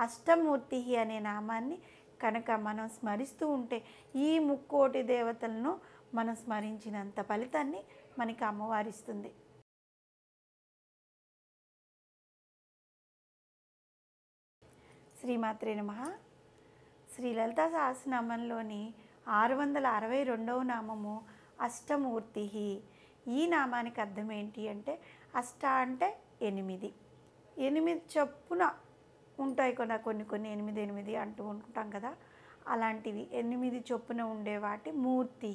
అష్టమూర్తి అనే నామాన్ని కనుక మనం స్మరిస్తూ ఉంటే ఈ ముక్కోటి దేవతలను మనం స్మరించినంత ఫలితాన్ని మనకి అమ్మవారిస్తుంది. శ్రీమాత్రే నమః. శ్రీ లలితా సహస్రనామంలోని 662వ నామము అష్టమూర్తి. ఈ నామానికి అర్థం ఏంటి అంటే, అష్ట అంటే 8, 8 చొప్పున ఉంటాయి కదా, కొన్ని 8 అంటూ ఉంటాం కదా, అలాంటివి 8 చొప్పున ఉండే వాటి మూర్తి,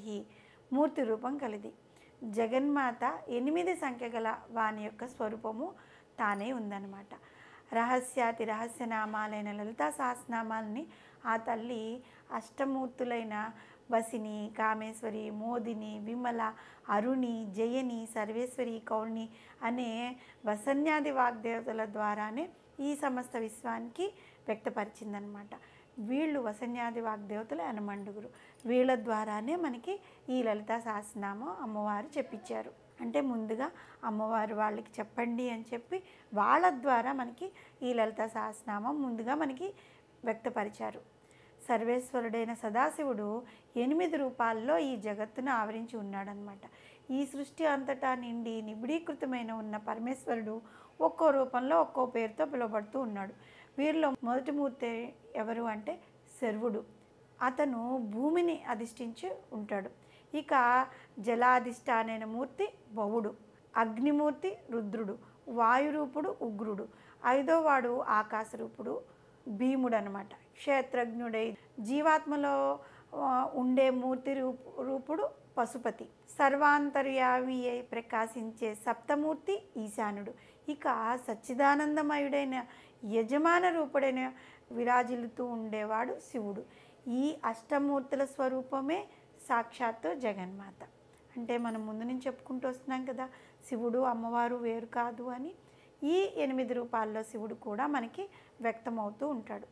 మూర్తి రూపం కలిది. జగన్మాత 8 సంఖ్య గల వాని యొక్క స్వరూపము తానే ఉందన్నమాట. రహస్యాతి రహస్యనామాలైన లలితా సహస్రనామాలని ఆ తల్లి అష్టమూర్తులైన వసిని, కామేశ్వరి, మోదిని, విమల, అరుణి, జయని, సర్వేశ్వరి, కౌల్ని అనే వసన్యాది వాగ్దేవతల ద్వారానే ఈ సమస్త విశ్వానికి వ్యక్తపరిచిందనమాట. వీళ్ళు వసన్యాది వాగ్దేవతలు యనమండుగురు. వీళ్ళ ద్వారానే మనకి ఈ లలితా సహస్రనామం అమ్మవారు చెప్పించారు. అంటే ముందుగా అమ్మవారు వాళ్ళకి చెప్పండి అని చెప్పి వాళ్ళ ద్వారా మనకి ఈ లలితా సహస్రనామం ముందుగా మనకి వ్యక్తపరిచారు. సర్వేశ్వరుడైన సదాశివుడు 8 రూపాల్లో ఈ జగత్తును ఆవరించి ఉన్నాడనమాట. ఈ సృష్టి అంతటా నిండి నిబిడీకృతమైన ఉన్న పరమేశ్వరుడు ఒక్కో రూపంలో ఒక్కో పేరుతో పిలువబడుతూ ఉన్నాడు. వీరిలో మొదటి మూర్తి ఎవరు అంటే శర్వుడు. అతను భూమిని అధిష్ఠించి ఉంటాడు. ఇక జలాధిష్టానైన మూర్తి భవుడు, అగ్నిమూర్తి రుద్రుడు, వాయురూపుడు ఉగ్రుడు, 5వ వాడు ఆకాశరూపుడు భీముడు అనమాట. క్షేత్రజ్ఞుడై జీవాత్మలో ఉండే మూర్తి రూపుడు పశుపతి. సర్వాంతర్యామి అయి ప్రకాశించే సప్తమూర్తి ఈశానుడు. ఇక సచ్చిదానందమయుడైన యజమాన రూపుడైన విరాజిల్లుతూ ఉండేవాడు శివుడు. ఈ అష్టమూర్తుల స్వరూపమే సాక్షాత్తు జగన్మాత. అంటే మనం ముందు నుంచి చెప్పుకుంటూ వస్తున్నాం కదా, శివుడు అమ్మవారు వేరు కాదు అని. ఈ 8 రూపాల్లో శివుడు కూడా మనకి వ్యక్తమవుతూ ఉంటాడు.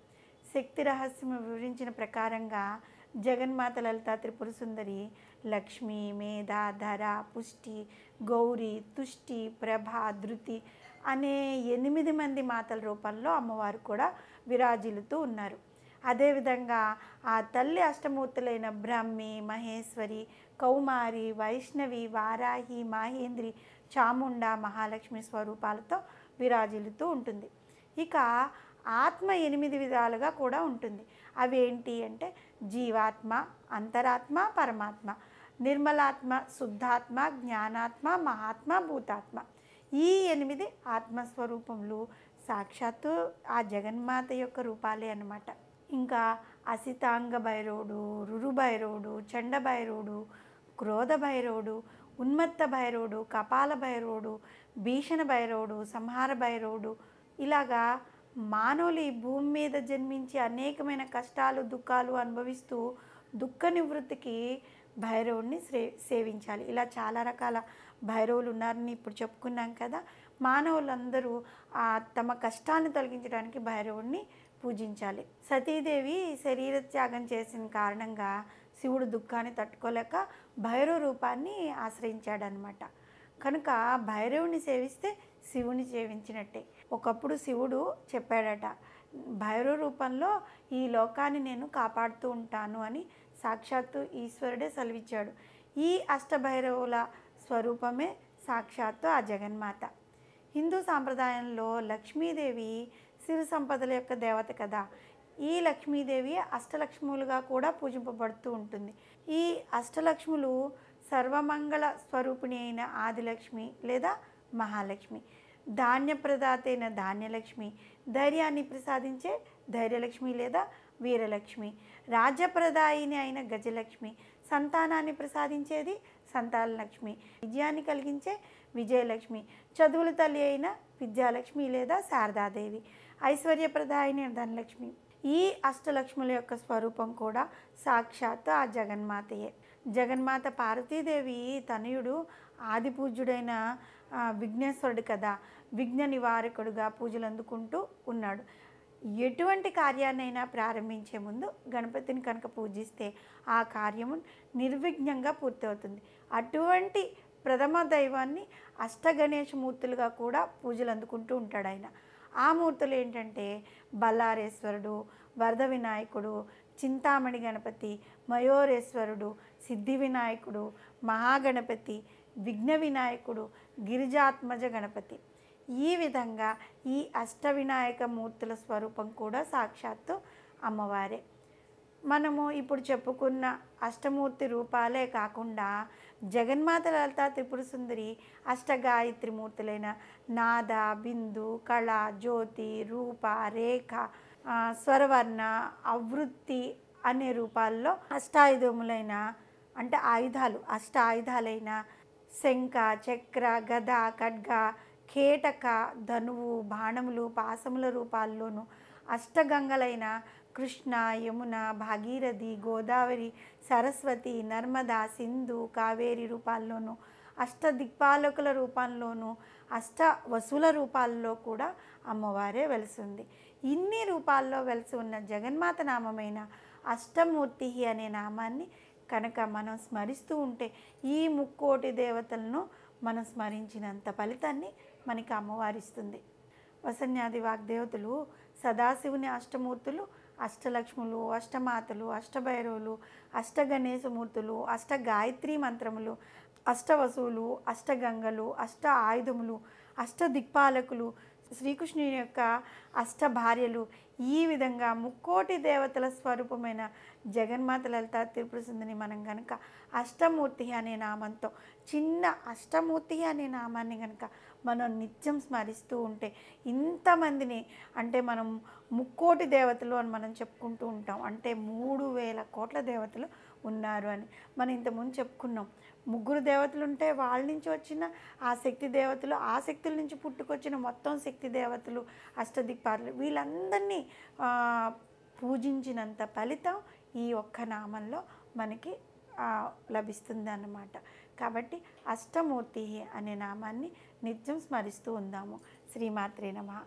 శక్తి రహస్యం వివరించిన ప్రకారంగా జగన్మాత లలిత త్రిపుర సుందరి లక్ష్మి, మేధ, ధర, పుష్టి, గౌరి, తుష్టి, ప్రభ, ధృతి అనే 8 మంది మాతల రూపంలో అమ్మవారు కూడా విరాజిల్లుతూ ఉన్నారు. అదేవిధంగా ఆ తల్లి అష్టమూర్తులైన బ్రహ్మి, మహేశ్వరి, కౌమారి, వైష్ణవి, వారాహి, మాహేంద్రి, చాముండ, మహాలక్ష్మి స్వరూపాలతో విరాజిల్లుతూ ఉంటుంది. ఇక ఆత్మ 8 విధాలుగా కూడా ఉంటుంది. అవి ఏంటి అంటే జీవాత్మ, అంతరాత్మ, పరమాత్మ, నిర్మలాత్మ, శుద్ధాత్మ, జ్ఞానాత్మ, మహాత్మ, భూతాత్మ. ఈ 8 ఆత్మస్వరూపములు సాక్షాత్తు ఆ జగన్మాత యొక్క రూపాలే అన్నమాట. ఇంకా అసితాంగ భైరవుడు, రురు భైరవుడు, చండ భైరవుడు, క్రోధ భైరవుడు, ఉన్మత్త భైరవుడు, కపాల భైరవుడు, భీషణ భైరవుడు, సంహార భైరవుడు, ఇలాగా మానవులు ఈ భూమి మీద జన్మించి అనేకమైన కష్టాలు, దుఃఖాలు అనుభవిస్తూ దుఃఖ నివృత్తికి భైరవుడిని సేవించాలి. ఇలా చాలా రకాల భైరవులు ఉన్నారని ఇప్పుడు చెప్పుకున్నాం కదా. మానవులందరూ తమ కష్టాన్ని తొలగించడానికి భైరవుడిని పూజించాలి. సతీదేవి శరీర త్యాగం చేసిన కారణంగా శివుడు దుఃఖాన్ని తట్టుకోలేక భైరవ రూపాన్ని ఆశ్రయించాడనమాట. కనుక భైరవుని సేవిస్తే శివుని సేవించినట్టే. ఒకప్పుడు శివుడు చెప్పాడట, భైరవ రూపంలో ఈ లోకాన్ని నేను కాపాడుతూ ఉంటాను అని సాక్షాత్తు ఈశ్వరుడే సెలవిచ్చాడు. ఈ అష్టభైరవుల స్వరూపమే సాక్షాత్తు ఆ జగన్మాత. హిందూ సాంప్రదాయంలో లక్ష్మీదేవి సిరి సంపదల యొక్క దేవత కదా. ఈ లక్ష్మీదేవి అష్టలక్ష్ములుగా కూడా పూజింపబడుతూ ఉంటుంది. ఈ అష్టలక్ష్ములు సర్వమంగళ స్వరూపిణి అయిన ఆదిలక్ష్మి లేదా మహాలక్ష్మి, ధాన్యప్రదాత అయిన ధాన్యలక్ష్మి, ధైర్యాన్ని ప్రసాదించే ధైర్యలక్ష్మి లేదా వీరలక్ష్మి, రాజ్యప్రదాయిని అయిన గజలక్ష్మి, సంతానాన్ని ప్రసాదించేది సంతానలక్ష్మి, విజయాన్ని కలిగించే విజయలక్ష్మి, చదువుల తల్లి అయిన విద్యాలక్ష్మి లేదా శారదాదేవి, ఐశ్వర్యప్రదాయిని ధనలక్ష్మి. ఈ అష్టలక్ష్ముల యొక్క స్వరూపం కూడా సాక్షాత్తు ఆ జగన్మాతయే. జగన్మాత పార్వతీదేవి తనయుడు ఆది పూజ్యుడైన విఘ్నేశ్వరుడు కదా, విఘ్న నివారకుడుగా పూజలు అందుకుంటూ ఉన్నాడు. ఎటువంటి కార్యాన్నైనా ప్రారంభించే ముందు గణపతిని కనుక పూజిస్తే ఆ కార్యము నిర్విఘ్నంగా పూర్తవుతుంది. అటువంటి ప్రథమ దైవాన్ని అష్టగణేశమూర్తులుగా కూడా పూజలు అందుకుంటూ ఉంటాడు ఆయన. ఆ మూర్తులు ఏంటంటే బల్లారేశ్వరుడు, వరద వినాయకుడు, చింతామణి గణపతి, మయూరేశ్వరుడు, సిద్ధి వినాయకుడు, మహాగణపతి, విఘ్న వినాయకుడు, గిరిజాత్మజ గణపతి. ఈ విధంగా ఈ అష్టవినాయక మూర్తుల స్వరూపం కూడా సాక్షాత్తు అమ్మవారే. మనము ఇప్పుడు చెప్పుకున్న అష్టమూర్తి రూపాలే కాకుండా జగన్మాత లలితా త్రిపుర సుందరి అష్టగాయత్రి మూర్తులైన నాద, బిందు, కళ, జ్యోతి, రూప, రేఖ, స్వరవర్ణ, ఆవృత్తి అనే రూపాల్లో అష్టాయుధములైన అంటే ఆయుధాలు, అష్ట ఆయుధాలైన శంఖ, చక్ర, గద, ఖడ్గ, కేటక, ధనువు, బాణములు, పాశముల రూపాల్లోనూ అష్టగంగలైన కృష్ణ, యమున, భాగీరథి, గోదావరి, సరస్వతి, నర్మదా, సింధు, కావేరి రూపాల్లోనూ అష్టదిక్పాలకుల రూపంలోనూ అష్ట వసుల రూపాల్లో కూడా అమ్మవారే వెలుసుంది. ఇన్ని రూపాల్లో వెలిసి ఉన్న జగన్మాత నామమైన అష్టమూర్తి అనే నామాన్ని కనుక మనం స్మరిస్తూ ఉంటే ఈ ముక్కోటి దేవతలను మనం స్మరించినంత ఫలితాన్ని మనకి అమ్మవారిస్తుంది. వసన్యాది వాగ్దేవతలు, సదాశివుని అష్టమూర్తులు, అష్టలక్ష్ములు, అష్టమాతలు, అష్టభైరవులు, అష్టగణేశమూర్తులు, అష్టగాయత్రీ మంత్రములు, అష్టవసువులు, అష్టగంగలు, అష్ట ఆయుధములు, అష్టదిక్పాలకులు, శ్రీకృష్ణుని యొక్క అష్టభార్యలు, ఈ విధంగా ముక్కోటి దేవతల స్వరూపమైన జగన్మాత లలితా త్రిపుర సుందరిని మనం కనుక అష్టమూర్తి అనే నామంతో, చిన్న అష్టమూర్తి అనే నామాన్ని కనుక మనం నిత్యం స్మరిస్తూ ఉంటే ఇంతమందిని, అంటే మనం ముక్కోటి దేవతలు అని మనం చెప్పుకుంటూ ఉంటాం, అంటే 3000 కోట్ల దేవతలు ఉన్నారు అని మనం ఇంతకుముందు చెప్పుకున్నాం. 3 దేవతలు ఉంటే వాళ్ళ నుంచి వచ్చిన ఆ శక్తి దేవతలు, ఆ శక్తుల నుంచి పుట్టుకొచ్చిన మొత్తం శక్తి దేవతలు, అష్టదిక్పాలకులు, వీళ్ళందరినీ పూజించినంత ఫలితం ఈ ఒక్క నామంలో మనకి లభిస్తుంది అన్నమాట. కాబట్టి అష్టమూర్తి అనే నామాన్ని నిత్యం స్మరిస్తూ ఉందాము. శ్రీమాత్రే నమః.